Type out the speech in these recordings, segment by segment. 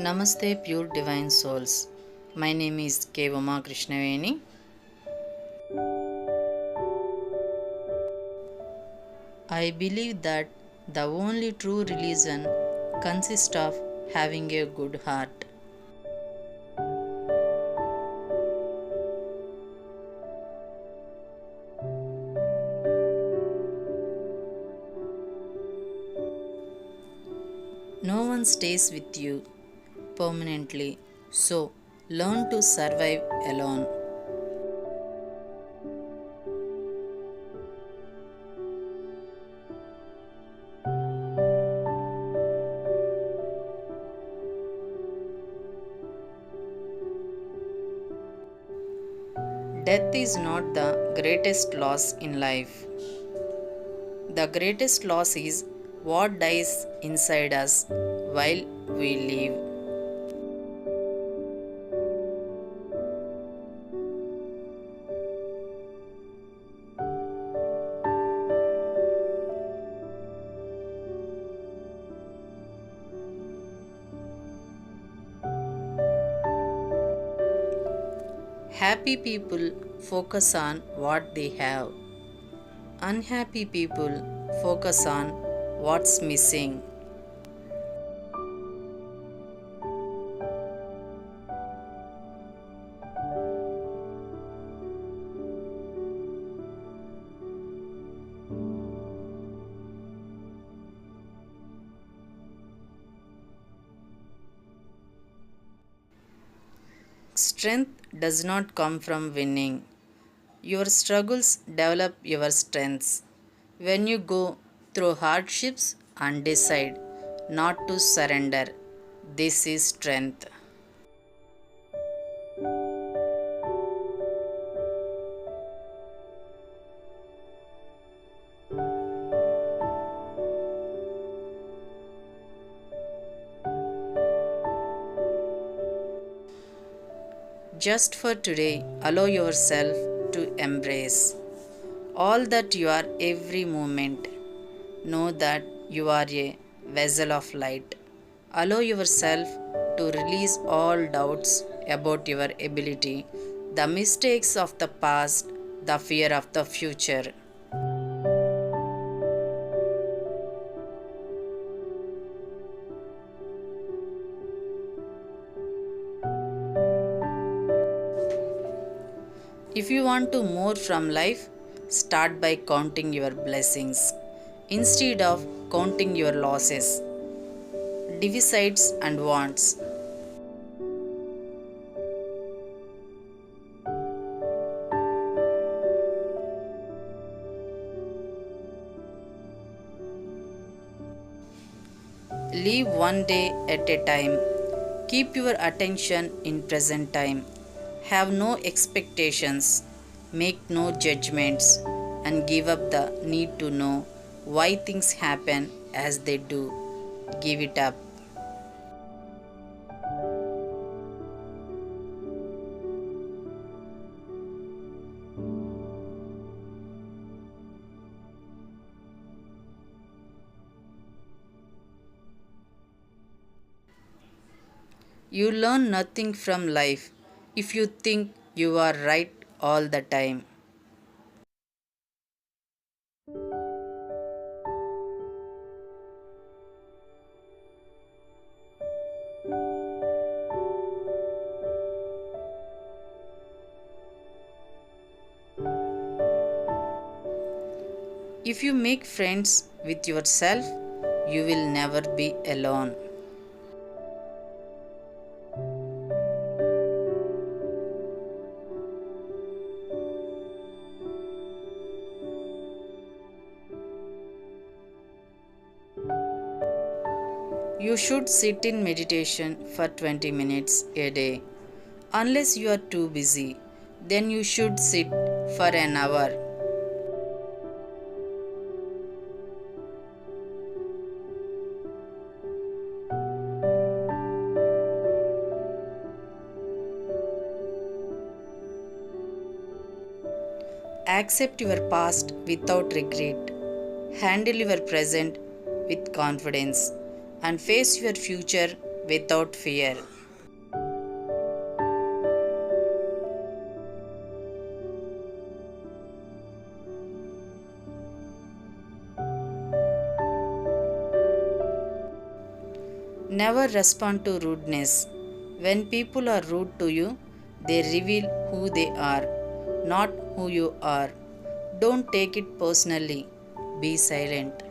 Namaste, pure divine souls. My name is K. Uma Krishnaveni. I believe that the only true religion consists of having a good heart. No one stays with you permanently, so learn to survive alone. Death is not the greatest loss in life. The greatest loss is what dies inside us while we live. Happy people focus on what they have. Unhappy people focus on what's missing. Strength does not come from winning. Your struggles develop your strengths. When you go through hardships and decide not to surrender, this is strength. Just for today, allow yourself to embrace all that you are every moment. Know that you are a vessel of light. Allow yourself to release all doubts about your ability, the mistakes of the past, the fear of the future. If you want to more from life, start by counting your blessings instead of counting your losses, deficits, and wants. Live one day at a time. Keep your attention in present time. Have no expectations. Make no judgments. And give up the need to know why things happen as they do. Give it up. You learn nothing from life if you think you are right all the time. If you make friends with yourself, you will never be alone. You should sit in meditation for 20 minutes a day. Unless you are too busy, then you should sit for an hour. Accept your past without regret. Handle your present with confidence and face your future without fear. Never respond to rudeness. When people are rude to you, they reveal who they are, not who you are. Don't take it personally. Be silent.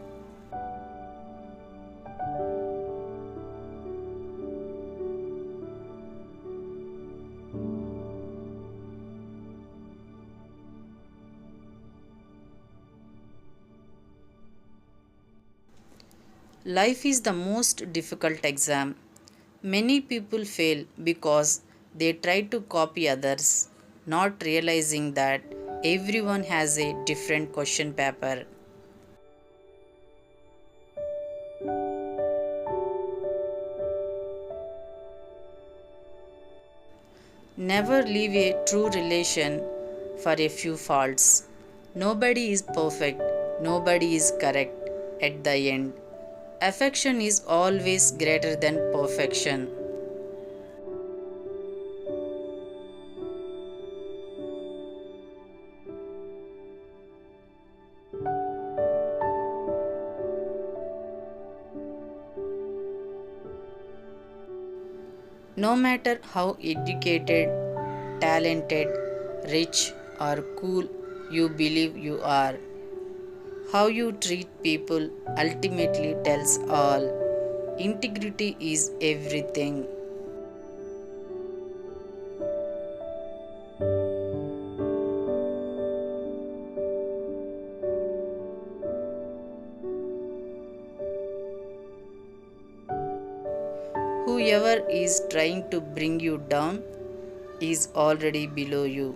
Life is the most difficult exam. Many people fail because they try to copy others, not realizing that everyone has a different question paper. Never leave a true relation for a few faults. Nobody is perfect, nobody is correct at the end. Affection is always greater than perfection. No matter how educated, talented, rich, or cool you believe you are, how you treat people ultimately tells all. Integrity is everything. Whoever is trying to bring you down is already below you.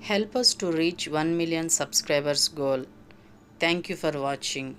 Help us to reach 1 million subscribers goal. Thank you for watching.